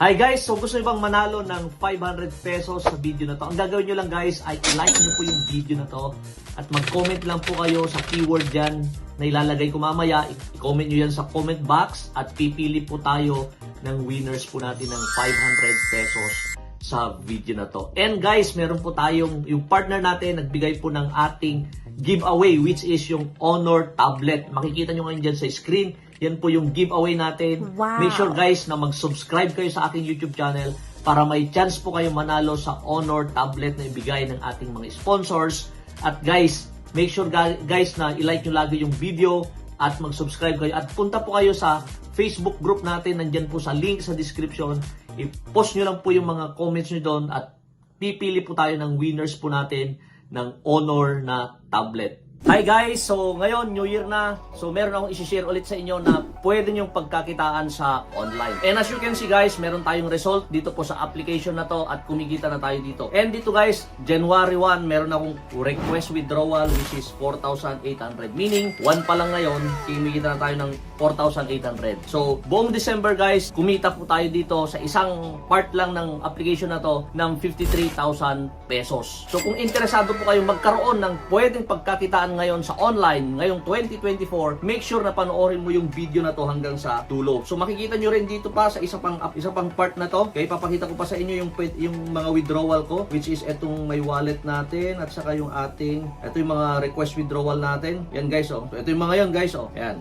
Hi guys! So gusto nyo bang manalo ng 500 pesos sa video na to? Ang gagawin nyo lang guys ay like nyo po yung video na to at mag-comment lang po kayo sa keyword dyan na ilalagay ko mamaya. I-comment nyo yan sa comment box at pipili po tayo ng winners po natin ng 500 pesos sa video na to. And guys, meron po tayong, yung partner natin nagbigay po ng ating giveaway which is yung Honor tablet. Makikita nyo ngayon dyan sa screen. Yan po yung giveaway natin. Wow. Make sure guys na mag-subscribe kayo sa aking YouTube channel para may chance po kayo manalo sa Honor tablet na ibigay ng ating mga sponsors. At guys, make sure guys na i-like nyo lagi yung video at mag-subscribe kayo. At punta po kayo sa Facebook group natin. Nandyan po sa link sa description. I-post nyo lang po yung mga comments nyo doon at pipili po tayo ng winners po natin ng Honor na tablet. Hi guys! So ngayon, New Year na. So meron akong isi-share ulit sa inyo na pwede nyong pagkakitaan sa online. And as you can see guys, meron tayong result dito po sa application na to at kumikita na tayo dito. And dito guys, January 1, meron akong request withdrawal which is 4,800. Meaning, 1 pa lang ngayon, kumikita na tayo ng 4,800. So buong December guys, kumita po tayo dito sa isang part lang ng application na to ng 53,000 pesos. So kung interesado po kayong magkaroon ng pwedeng pagkakitaan ngayon sa online, ngayong 2024, make sure na panoorin mo yung video na to hanggang sa dulo. So makikita nyo rin dito pa sa isa pang part na to. Okay, papakita ko pa sa inyo yung mga withdrawal ko, which is etong may wallet natin at saka yung ito yung mga request withdrawal natin. Yan guys, oh. So ito yung mga yan guys, oh. Yan.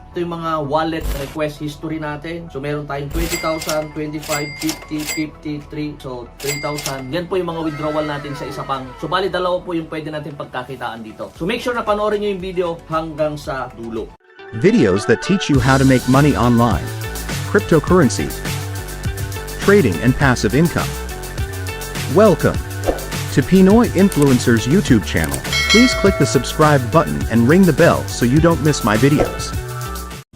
Ito yung mga wallet request history natin. So meron tayong 20,000, 25, 50, 53, so 3,000. Yan po yung mga withdrawal natin sa isa pang. So bali dalawa po yung pwede natin pagkakitaan dito. So make sure na panoorin nyo yung video hanggang sa dulo. Videos that teach you how to make money online, cryptocurrencies, trading and passive income. Welcome to Pinoy Influencers YouTube channel. Please click the subscribe button and ring the bell so you don't miss my videos.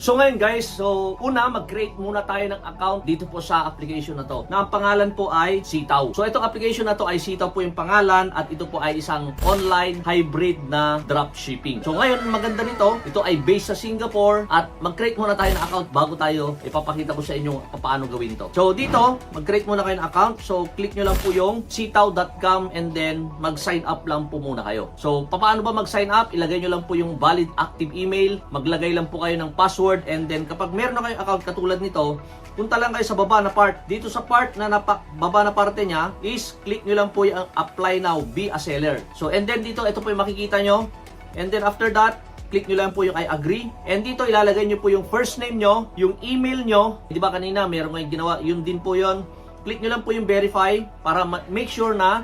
So ngayon guys, so una mag-create muna tayo ng account dito po sa application na to. Na ang pangalan po ay Sitaw. So itong application na to ay Sitaw po yung pangalan at ito po ay isang online hybrid na dropshipping. So ngayon maganda nito, ito ay based sa Singapore at mag-create muna tayo ng account bago tayo ipapakita ko sa inyo paano gawin to. So dito, mag-create muna kayo ng account. So click nyo lang po yung sitaw.com and then mag-sign up lang po muna kayo. So paano ba mag-sign up? Ilagay nyo lang po yung valid active email, maglagay lang po kayo ng password. And then kapag meron na kayong account katulad nito, punta lang kayo sa baba na part. Dito sa part na baba na parte niya is click nyo lang po yung apply now, be a seller. So and then dito, ito po yung makikita nyo. And then after that, click nyo lang po yung I agree. And dito ilalagay nyo po yung first name nyo, yung email nyo. Di ba kanina meron kayong ginawa, yun din po yun. Click nyo lang po yung verify para make sure na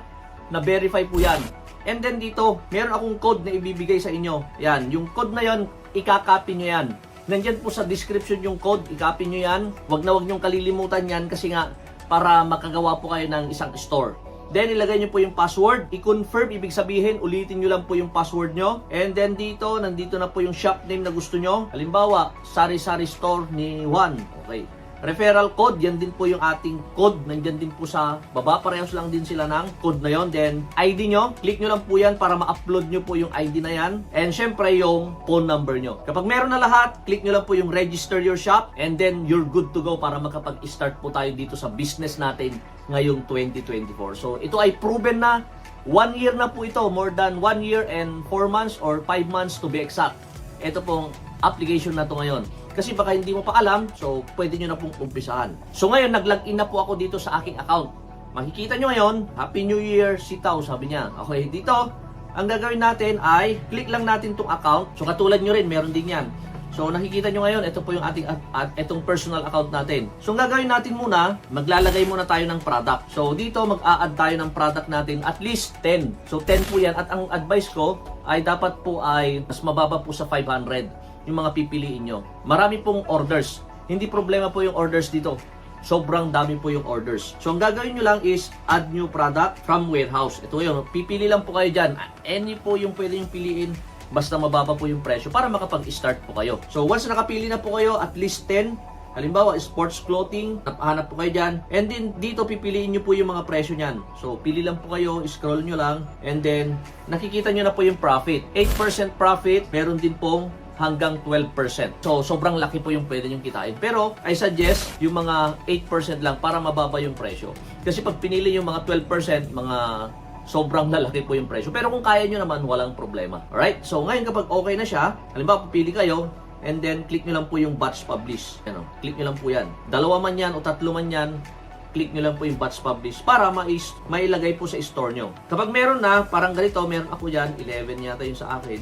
verify po yan. And then dito, meron akong code na ibibigay sa inyo. Yan, yung code na yon, ikakopy nyo yan. Nandyan po sa description yung code, i-copy nyo yan. Wag nyong kalilimutan yan kasi nga para makagawa po kayo ng isang store. Then ilagay nyo po yung password, i-confirm, ibig sabihin ulitin nyo lang po yung password nyo. And then dito, nandito na po yung shop name na gusto nyo. Halimbawa, Sari-Sari Store ni Juan. Okay. Referral code, yan din po yung ating code. Nandyan din po sa baba. Parehas lang din sila ng code na yon. Then, ID nyo. Click nyo lang po yan para ma-upload nyo po yung ID na yan. And syempre, yung phone number nyo. Kapag meron na lahat, click nyo lang po yung register your shop. And then, you're good to go para makapag-start po tayo dito sa business natin ngayong 2024. So, ito ay proven na. 1 year na po ito. More than 1 year and 4 months or 5 months to be exact. Ito pong application na to ngayon. Kasi baka hindi mo pa alam, so pwede nyo na pong umpisahan. So ngayon, nag-login na po ako dito sa aking account. Makikita nyo ngayon, Happy New Year, Sitaw, sabi niya. Okay, dito, ang gagawin natin ay, click lang natin tong account. So katulad nyo rin, meron din yan. So nakikita nyo ngayon, ito po yung ating itong personal account natin. So ang gagawin natin muna, maglalagay muna tayo ng product. So dito, mag-a-add tayo ng product natin, at least 10. So 10 po yan, at ang advice ko ay dapat po ay mas mababa po sa 500. Yung mga pipiliin nyo. Marami pong orders. Hindi problema po yung orders dito. Sobrang dami po yung orders. So, ang gagawin nyo lang is add new product from warehouse. Ito yun. Pipili lang po kayo dyan. Any po yung pwede yung piliin. Basta mababa po yung presyo para makapag-start po kayo. So, once nakapili na po kayo, at least 10. Halimbawa, sports clothing. Hanap po kayo dyan. And then, dito pipiliin nyo po yung mga presyo nyan. So, pili lang po kayo. Scroll nyo lang. And then, nakikita nyo na po yung profit. 8% profit. Meron din pong hanggang 12%. So, sobrang laki po yung pwede nyo kitain. Pero, I suggest yung mga 8% lang para mababa yung presyo. Kasi pag pinili yung mga 12%, mga sobrang lalaki po yung presyo. Pero kung kaya nyo naman, walang problema. Alright? So, ngayon kapag okay na siya, halimbawa, pipili kayo, and then, click nyo lang po yung batch publish. Ano, click nyo lang po yan. Dalawa man yan o tatlo man yan, click nyo lang po yung batch publish para mailagay po sa store nyo. Kapag meron na, parang ganito, meron ako dyan, 11 yata yung sa akin.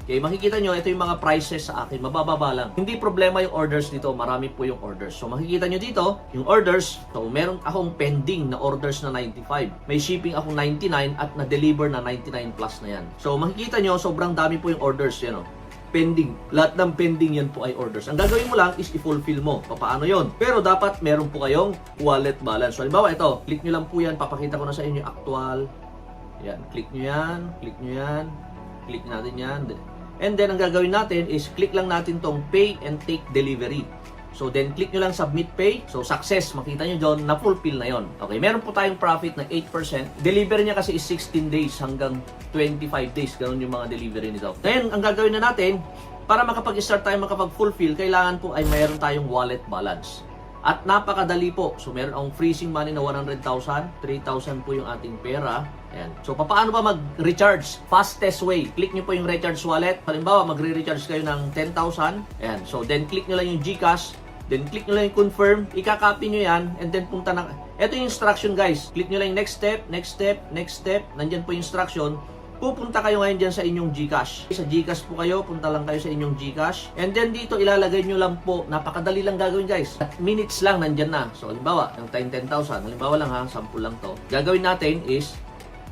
Okay, makikita nyo, ito yung mga prices sa akin, mabababa lang. Hindi problema yung orders dito, marami po yung orders. So makikita nyo dito, yung orders, so meron akong pending na orders na 95. May shipping akong 99 at na-deliver na 99 plus na yan. So makikita nyo, sobrang dami po yung orders, yan o. Pending. Lahat ng pending yan po ay orders. Ang gagawin mo lang is i-fulfill mo. Paano yon? Pero dapat meron po kayong wallet balance. So halimbawa ito, click nyo lang po yan, papakita ko na sa inyo yung actual. Yan, click nyo yan, click nyo yan, click natin yan. And then, ang gagawin natin is click lang natin tong pay and take delivery. So, then click nyo lang submit pay. So, success. Makita nyo doon, na-fulfill na yon. Okay, meron po tayong profit na 8%. Delivery niya kasi is 16 days hanggang 25 days. Ganun yung mga delivery nito. Ngayon, ang gagawin na natin, para makapag-start tayo, makapag-fulfill, kailangan po ay mayroon tayong wallet balance. At napakadali po. So, meron akong freezing money na 100,000. 3,000 po yung ating pera. Ayan. So, paano ba mag-recharge? Fastest way. Click nyo po yung recharge wallet. Halimbawa, magre-recharge kayo ng 10,000. Ayan. So, then click nyo lang yung GCash. Then, click nyo lang yung confirm. Ika-copy nyo yan. And then, punta na. Ito yung instruction, guys. Click nyo lang yung next step, next step, next step. Nandyan po yung instruction. Pupunta kayo ngayon dyan sa inyong GCash. Sa GCash po kayo, punta lang kayo sa inyong GCash. And then dito, ilalagay nyo lang po, napakadali lang gagawin guys. At minutes lang, nandyan na. So, halimbawa, yung time 10,000. Halimbawa lang ha, sample lang to. Gagawin natin is,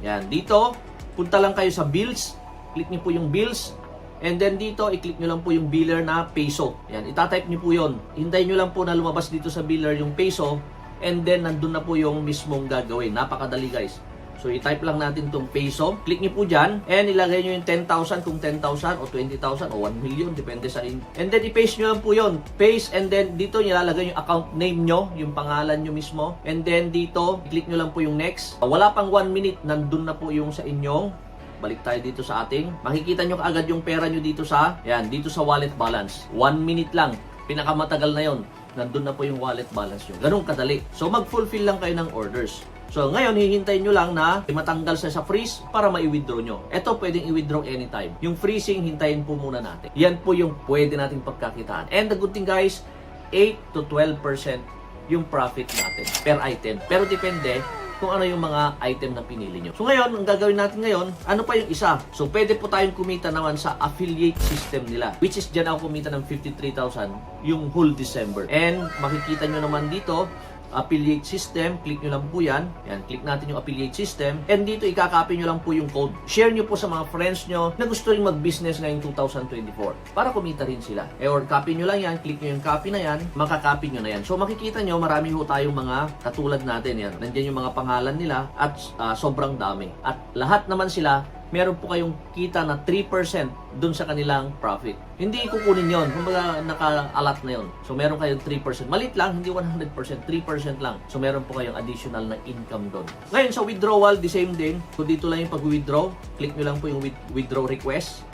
yan, dito, punta lang kayo sa bills. Click nyo po yung bills. And then dito, i-click nyo lang po yung biller na peso. Yan, itatype nyo po yun. Hintayin nyo lang po na lumabas dito sa biller yung peso. And then, nandun na po yung mismong gagawin. Napakadali guys. So, i-type lang natin itong peso. Click nyo po dyan. And ilagay nyo yung 10,000 kung 10,000 o 20,000 o 1 million. Depende sa inyo. And then, i-paste nyo lang po yun. Paste. And then, dito nilalagay yung account name nyo. Yung pangalan nyo mismo. And then, dito, i-click nyo lang po yung next. Wala pang 1 minute. Nandun na po yung sa inyong. Balik tayo dito sa ating. Makikita nyo kaagad yung pera nyo dito sa, yan, dito sa wallet balance. 1 minute lang. Pinakamatagal na yon. Nandun na po yung wallet balance nyo. Ganun kadali. So, mag-fulfill lang kayo ng orders. So, ngayon, hihintayin nyo lang na matanggal sa freeze para ma-withdraw nyo. Ito, pwedeng i-withdraw anytime. Yung freezing, hintayin po muna natin. Yan po yung pwede nating pagkakitaan. And the good thing, guys, 8 to 12% yung profit natin per item. Pero depende kung ano yung mga item na pinili nyo. So, ngayon, ang gagawin natin ngayon, ano pa yung isa? So, pwede po tayong kumita naman sa affiliate system nila. Which is, dyan ako kumita ng 53,000 yung whole December. And, makikita nyo naman dito, affiliate system, click nyo lang po yan. Yan, click natin yung affiliate system. And dito, ikakopy nyo lang po yung code. Share nyo po sa mga friends nyo na gusto rin mag-business ngayong 2024 para kumita rin sila. Or copy nyo lang yan, click nyo yung copy na yan, makakopy nyo na yan. So makikita nyo, marami ho tayong mga katulad natin yan. Nandiyan yung mga pangalan nila at sobrang dami. At lahat naman sila, meron po kayong kita na 3% dun sa kanilang profit. Hindi kukunin yon, kumbaga naka-alat na yon. So meron kayong 3%. Malit lang, hindi 100%, 3% lang. So meron po kayong additional na income doon. Ngayon sa withdrawal, the same din. So dito lang yung pag-withdraw. Click nyo lang po yung withdraw request.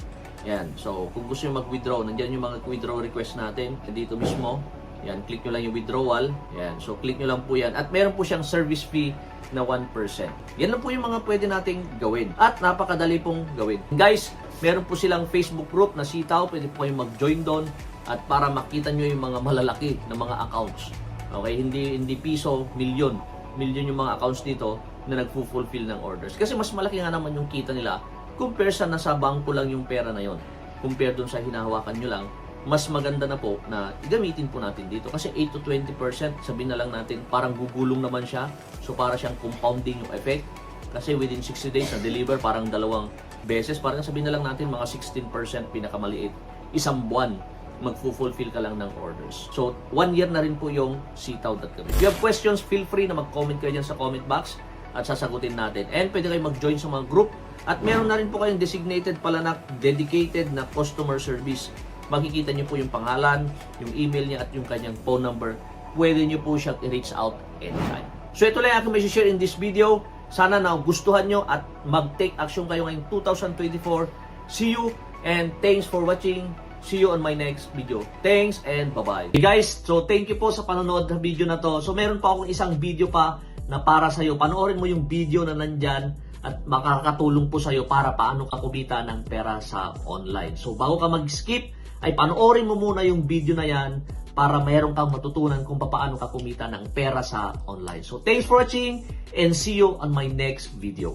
Yan. So kung gusto nyo mag-withdraw, nandiyan yung mga withdraw request natin. Dito mismo. Yan. Click nyo lang yung withdrawal. Yan. So click nyo lang po yan. At meron po siyang service fee na 1%. Yan lang po yung mga pwede nating gawin. At napakadali pong gawin. Guys, meron po silang Facebook group na Sitaw. Pwede po kayong mag-join doon. At para makita nyo yung mga malalaki na mga accounts. Okay, hindi piso, milyon. Milyon yung mga accounts dito na nagfulfill ng orders. Kasi mas malaki nga naman yung kita nila compare sa nasa bangko lang yung pera na yon. Compare doon sa hinahawakan nyo lang, mas maganda na po na gamitin po natin dito. Kasi 8 to 20%, sabihin na lang natin, parang gugulong naman siya. So, para siyang compounding yung effect. Kasi within 60 days, na-deliver parang 2 beses. Parang sabihin na lang natin, mga 16% pinakamaliit. Isang buwan, magfu-fulfill ka lang ng orders. So, 1 year na rin po yung sitaw.com. If you have questions, feel free na mag-comment kayo dyan sa comment box at sasagutin natin. And pwede kayo mag-join sa mga group. At meron na rin po kayong designated pala na dedicated na customer service. Makikita nyo po yung pangalan, yung email niya at yung kanyang phone number. Pwede nyo po siya i-reach out anytime. So ito lang yung aking may share in this video. Sana na gustuhan nyo at mag-take action kayo ngayong 2024. See you and thanks for watching. See you on my next video. Thanks and bye-bye. Hey guys, so thank you po sa panonood ng video na to. So meron pa akong isang video pa na para sa'yo. Panoorin mo yung video na nandyan at makakatulong po sa'yo para paano ka kumita ng pera sa online. So bago ka mag-skip, ay panoorin mo muna yung video na yan para meron kang matutunan kung paano ka kumita ng pera sa online. So thanks for watching and see you on my next video.